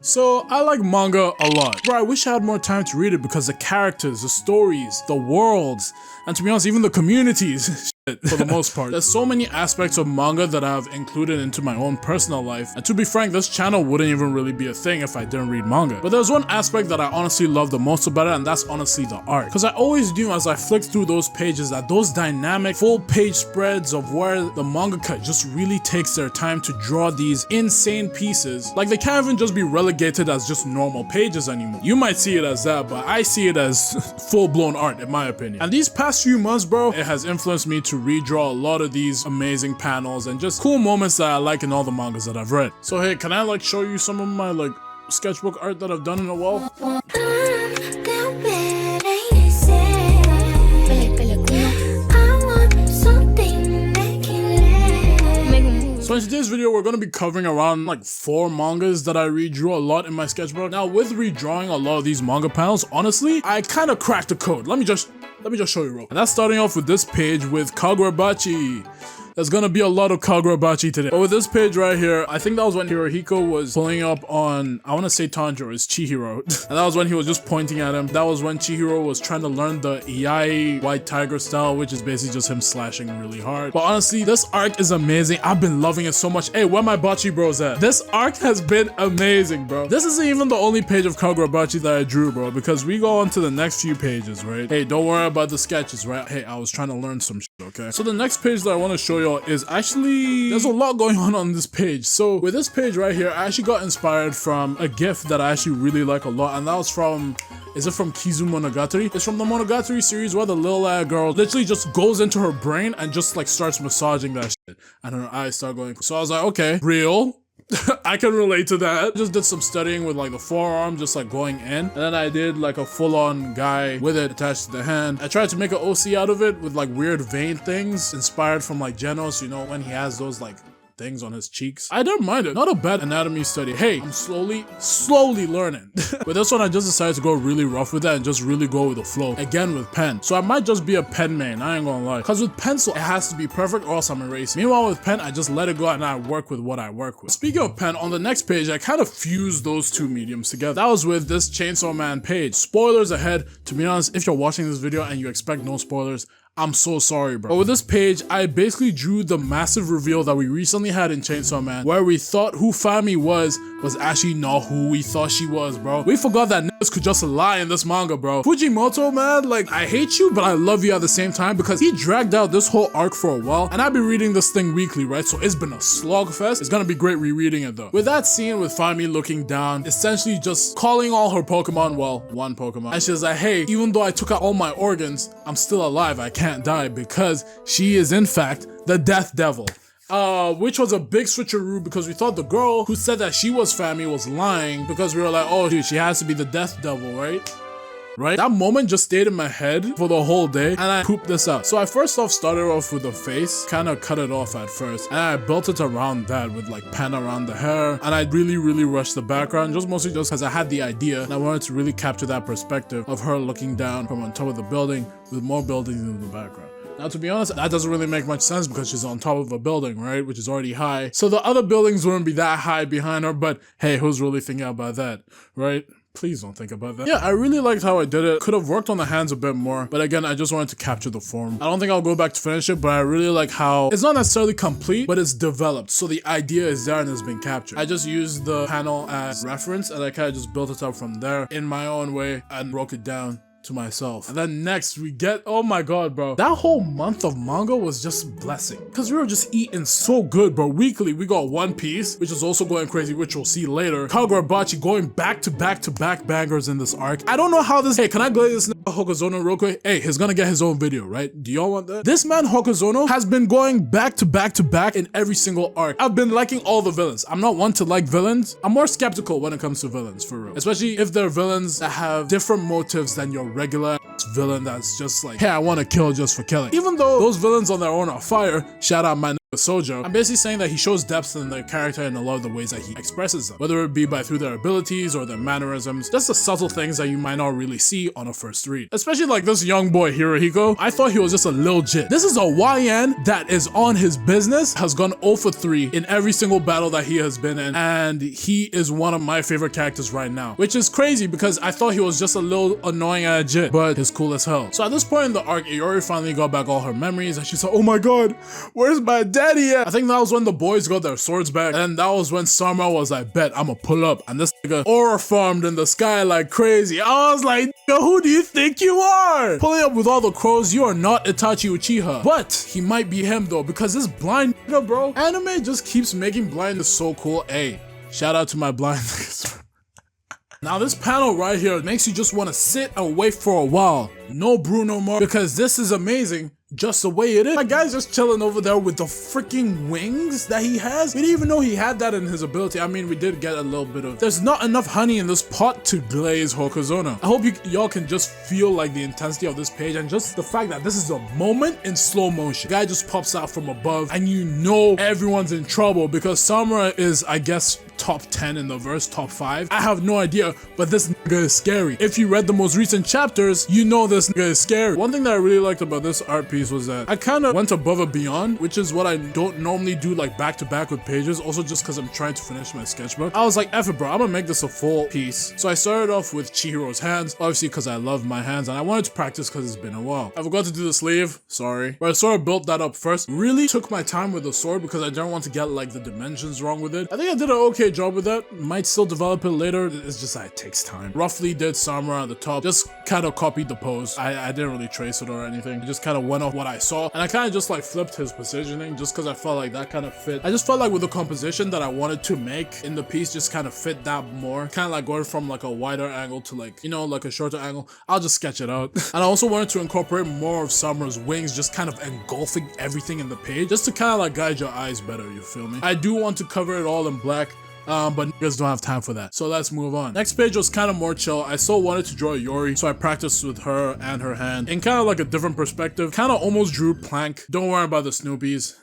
So I like manga a lot, but I wish I had more time to read it because the characters, the stories, the worlds, and to be honest, even the communities, for the most part. There's so many aspects of manga that I've included into my own personal life, and to be frank, this channel wouldn't even really be a thing if I didn't read manga. But there's one aspect that I honestly love the most about it, and that's honestly the art. Because I always knew as I flicked through those pages that those dynamic full page spreads of where the mangaka just really takes their time to draw these insane pieces, like they can't even just be relegated as just normal pages anymore. You might see it as that, but I see it as full-blown art in my opinion. And these past few months, bro, it has influenced me to redraw a lot of these amazing panels and just cool moments that I like in all the mangas that I've read. So hey, can I like show you some of my like sketchbook art that I've done in a while? So in today's video, we're going to be covering around like 4 mangas that I redrew a lot in my sketchbook. Now with redrawing a lot of these manga panels, honestly, I kind of cracked the code. Let me just show you real quick. And that's starting off with this page with Kagurabachi. There's gonna be a lot of Kagurabachi today. But with this page right here, I think that was when Hirohiko was pulling up on, I want to say Tanjiro, it's Chihiro. And that was when he was just pointing at him. That was when Chihiro was trying to learn the Iai White Tiger style, which is basically just him slashing really hard. But honestly, this arc is amazing. I've been loving it so much. Hey, where my Bachi bros at? This arc has been amazing, bro. This isn't even the only page of Kagurabachi that I drew, bro, because we go on to the next few pages, right? Hey, don't worry about the sketches, right? Hey, I was trying to learn some shit, okay? So the next page that I want to show y'all is actually, there's a lot going on this page. So with this page right here, I actually got inspired from a GIF that I actually really like a lot, and that was from, is it from Kizu Monogatari? It's from the Monogatari series where the little girl literally just goes into her brain and just like starts massaging that shit, and her eyes start going. So I was like, okay, real. I can relate to that. Just did some studying with like the forearm just like going in, and then I did like a full-on guy with it attached to the hand. I tried to make an OC out of it with like weird vein things inspired from like Genos, you know, when he has those like things on his cheeks. I don't mind it. Not a bad anatomy study. Hey, I'm slowly learning. With this one, I just decided to go really rough with that and just really go with the flow. Again, with pen. So I might just be a pen main, I ain't gonna lie. Because with pencil, it has to be perfect or else I'm erasing. Meanwhile, with pen, I just let it go and I work with what I work with. Speaking of pen, on the next page, I kind of fused those two mediums together. That was with this Chainsaw Man page. Spoilers ahead. To be honest, if you're watching this video and you expect no spoilers, I'm so sorry, bro. But with this page, I basically drew the massive reveal that we recently had in Chainsaw Man, where we thought who Fami was actually not who we thought she was, bro. We forgot that niggas could just lie in this manga, bro. Fujimoto, man, like, I hate you, but I love you at the same time, because he dragged out this whole arc for a while, and I've been reading this thing weekly, right? So it's been a slogfest. It's gonna be great rereading it, though. With that scene with Fami looking down, essentially just calling all her Pokemon, well, one Pokemon, and she's like, hey, even though I took out all my organs, I'm still alive. I can't die, because she is in fact the Death Devil. Which was a big switcheroo because we thought the girl who said that she was Fami was lying, because we were like, oh dude, she has to be the Death Devil, right? Right? That moment just stayed in my head for the whole day, and I pooped this out. So I first off started off with the face, kind of cut it off at first, and I built it around that with like pen around the hair, and I really rushed the background, just mostly just because I had the idea and I wanted to really capture that perspective of her looking down from on top of the building with more buildings in the background. Now, to be honest, that doesn't really make much sense because she's on top of a building, right? Which is already high. So the other buildings wouldn't be that high behind her, but hey, who's really thinking about that, right? Please don't think about that. Yeah, I really liked how I did it. Could have worked on the hands a bit more, but again, I just wanted to capture the form. I don't think I'll go back to finish it, but I really like how it's not necessarily complete, but it's developed. So the idea is there and it's been captured. I just used the panel as reference and I kind of just built it up from there in my own way and broke it down to myself. And then next we get, oh my god, bro, that whole month of manga was just a blessing because we were just eating so good, bro. Weekly we got One Piece, which is also going crazy, which we'll see later. Kagurabachi going back to back bangers in this arc. I don't know how this, hey, can I glaze this nigga Hokazono real quick? Hey, he's gonna get his own video, right? Do y'all want that? This man Hokazono has been going back to back in every single arc. I've been liking all the villains. I'm not one to like villains. I'm more skeptical when it comes to villains, for real, especially if they're villains that have different motives than your regular villain that's just like, hey, I want to kill just for killing. Even though those villains on their own are fire, shout out my Sojo, I'm basically saying that he shows depth in the character in a lot of the ways that he expresses them, whether it be through their abilities or their mannerisms, just the subtle things that you might not really see on a first read. Especially like this young boy Hirohiko, I thought he was just a little jit. This is a YN that is on his business, has gone 0 for 3 in every single battle that he has been in, and he is one of my favorite characters right now, which is crazy because I thought he was just a little annoying and a jit, but he's cool as hell. So at this point in the arc, Yori finally got back all her memories and she's like, oh my god, where's my daddy at? I think that was when the boys got their swords back, and that was when Sama was like, bet I'ma pull up, and this nigga aura farmed in the sky like crazy. I was like, who do you think you are? Pulling up with all the crows, you are not Itachi Uchiha. But he might be him though, because this blind nigga, bro, anime just keeps making blindness so cool. Hey, shout out to my blind niggas. Now this panel right here makes you just want to sit and wait for a while. No brew no more, because this is amazing just the way it is. My guy's just chilling over there with the freaking wings that he has. We didn't even know he had that in his ability. I mean, we did get a little bit of... There's not enough honey in this pot to glaze Hokuzono. I hope y'all can just feel like the intensity of this page and just the fact that this is a moment in slow motion. The guy just pops out from above and you know everyone's in trouble because Samura is, I guess, top 10 in the verse, top 5. I have no idea, but this nigga is scary. If you read the most recent chapters, you know this nigga is scary. One thing that I really liked about this art piece was that I kind of went above and beyond, which is what I don't normally do like back to back with pages, also just because I'm trying to finish my sketchbook. I was like, F it bro, I'm gonna make this a full piece. So I started off with Chihiro's hands, obviously because I love my hands and I wanted to practice because it's been a while. I forgot to do the sleeve, sorry. But I sort of built that up first. Really took my time with the sword because I didn't want to get like the dimensions wrong with it. I think I did an okay job with that. Might still develop it later. It's just that it takes time. Roughly did Samura at the top, just kind of copied the pose. I didn't really trace it or anything. I just kind of went off what I saw and I kind of just like flipped his positioning just because I felt like that kind of fit. I just felt like with the composition that I wanted to make in the piece just kind of fit that more. Kind of like going from like a wider angle to like, you know, like a shorter angle. I'll just sketch it out. And I also wanted to incorporate more of Samura's wings, just kind of engulfing everything in the page just to kind of like guide your eyes better, you feel me? I do want to cover it all in black. But niggas don't have time for that. So let's move on. Next page was kind of more chill. I still wanted to draw Yori, so I practiced with her and her hand in kind of like a different perspective. Kind of almost drew Plank. Don't worry about the Snoopies.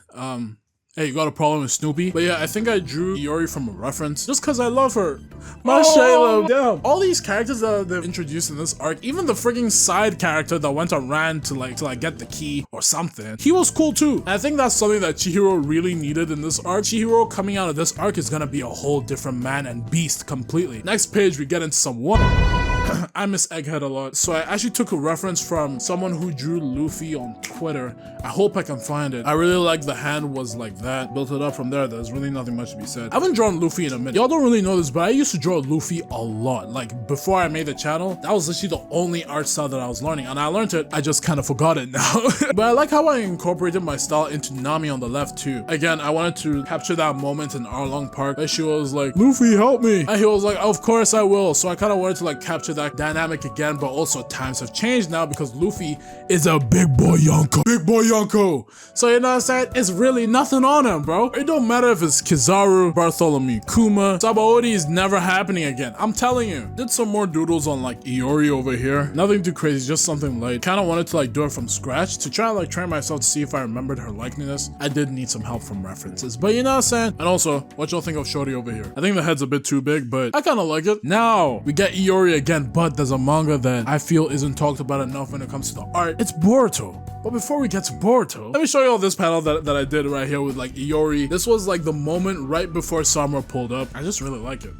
Hey, you got a problem with Snoopy? But yeah, I think I drew Yori from a reference just because I love her. My Shayla, damn. All these characters that they've introduced in this arc, even the freaking side character that went and ran to like get the key or something, he was cool too. And I think that's something that Chihiro really needed in this arc. Chihiro coming out of this arc is gonna be a whole different man and beast completely. Next page, we get into some water. I miss Egghead a lot, so I actually took a reference from someone who drew Luffy on Twitter. I hope I can find it. I really like the hand was like that. Built it up from there. There's really nothing much to be said. I haven't drawn Luffy in a minute. Y'all don't really know this, but I used to draw Luffy a lot. Like before I made the channel, that was literally the only art style that I was learning, and I learned it. I just kind of forgot it now. But I like how I incorporated my style into Nami on the left too. Again, I wanted to capture that moment in Arlong Park where she was like, Luffy, help me. And he was like, of course I will. So I kind of wanted to like capture that dynamic again, but also times have changed now because Luffy is a big boy Yonko. Big boy Yonko. So you know what I'm saying? It's really nothing on him, bro. It don't matter if it's Kizaru, Bartholomew Kuma, Sabaody is never happening again. I'm telling you. Did some more doodles on like Yori over here. Nothing too crazy, just something light. Kind of wanted to like do it from scratch to try to like train myself to see if I remembered her likeness. I did need some help from references, but you know what I'm saying? And also, what y'all think of Shorty over here? I think the head's a bit too big, but I kind of like it. Now, we get Yori again, but there's a manga that I feel isn't talked about enough when it comes to the art. It's Boruto. But before we get to Boruto, let me show you all this panel that I did right here with like Yori. This was like the moment right before Samura pulled up. I just really like it.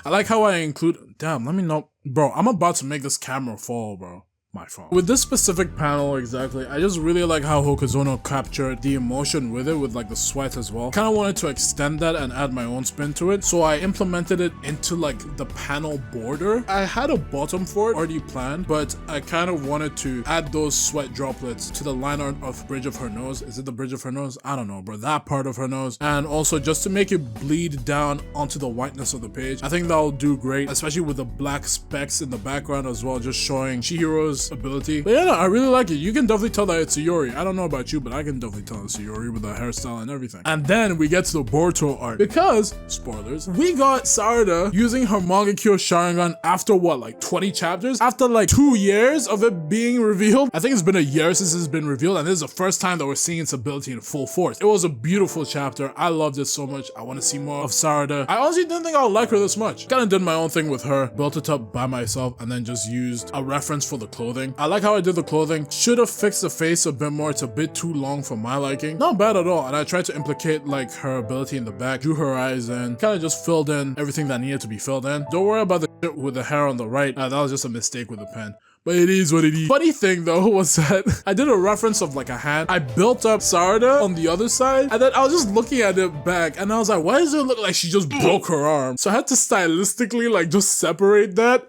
I like how I include... Damn, let me know. Bro, I'm about to make this camera fall, bro. My phone. With this specific panel exactly, I just really like how Hokuzono captured the emotion with it, with like the sweat as well. Kind of wanted to extend that and add my own spin to it, so I implemented it into like the panel border. I had a bottom for it already planned, but I kind of wanted to add those sweat droplets to the line art of bridge of her nose. Is it the bridge of her nose? I don't know, bro. That part of her nose. And also just to make it bleed down onto the whiteness of the page. I think that'll do great, especially with the black specks in the background as well, just showing Chihiro's Sarada's ability. But yeah, no, I really like it. You can definitely tell that it's a Yori. I don't know about you, but I can definitely tell it's a Yori with the hairstyle and everything. And then we get to the Boruto art. Because, spoilers, we got Sarada using her Mangakyo Sharingan after what, like 20 chapters? After like 2 years of it being revealed? I think it's been a year since it's been revealed, and this is the first time that we're seeing its ability in full force. It was a beautiful chapter. I loved it so much. I want to see more of Sarada. I honestly didn't think I would like her this much. Kind of did my own thing with her, built it up by myself, and then just used a reference for the clothing. I like how I did the clothing. Should have fixed the face a bit more. It's a bit too long for my liking. Not bad at all. And I tried to implicate like her ability in the back, drew her eyes in, kind of just filled in everything that needed to be filled in. Don't worry about the shit with the hair on the right. That was just a mistake with the pen. But it is what it is. Funny thing though was that I did a reference of like a hand. I built up Sarada on the other side, and then I was just looking at it back, and I was like, why does it look like she just broke her arm? So I had to stylistically like just separate that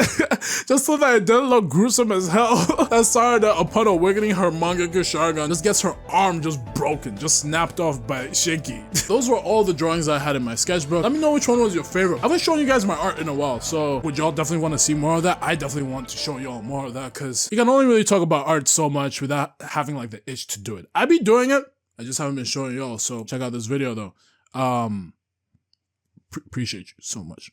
just so that it didn't look gruesome as hell. That Sarada, upon awakening her Mangakyo Sharingan, just gets her arm just broken, just snapped off by Shinki. Those were all the drawings I had in my sketchbook. Let me know which one was your favorite. I haven't shown you guys my art in a while, so would y'all definitely want to see more of that? I definitely want to show y'all more of that, because you can only really talk about art so much without having like the itch to do it. I be doing it, I just haven't been showing y'all, so check out this video though. Appreciate you so much.